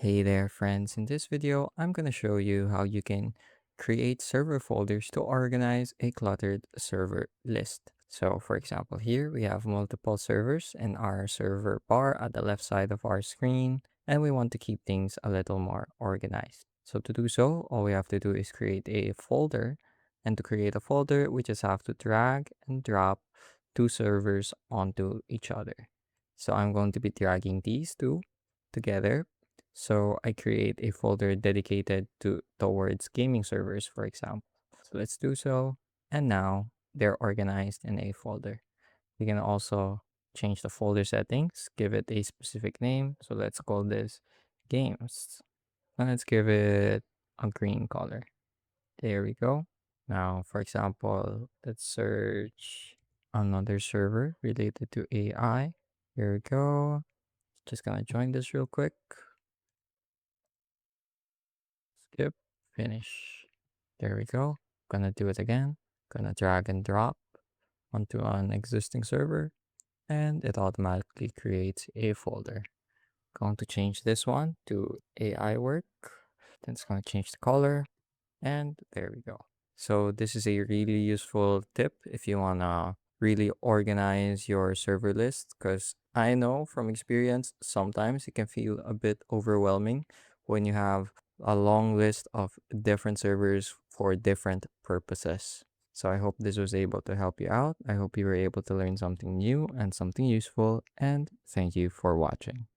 Hey there, friends. In this video, I'm going to show you how you can create server folders to organize a cluttered server list. So, for example, here we have multiple servers in our server bar at the left side of our screen, and we want to keep things a little more organized. So, to do so, all we have to do is create a folder. And to create a folder, we just have to drag and drop two servers onto each other. So, I'm going to be dragging these two together, so I create a folder dedicated to towards gaming servers, for example. So let's do so. And now they're organized in a folder. We can also change the folder settings, give it a specific name. So let's call this games. And let's give it a green color. There we go. Now, for example, let's search another server related to AI. Here we go. Just gonna join this real quick. Skip, finish. There we go. Gonna do it again. Gonna drag and drop onto an existing server and it automatically creates a folder. Going to change this one to AI work. Then it's gonna change the color and there we go. So this is a really useful tip if you wanna really organize your server list, because I know from experience sometimes it can feel a bit overwhelming when you have a long list of different servers for different purposes. So I hope this was able to help you out. I hope you were able to learn something new and something useful, and thank you for watching.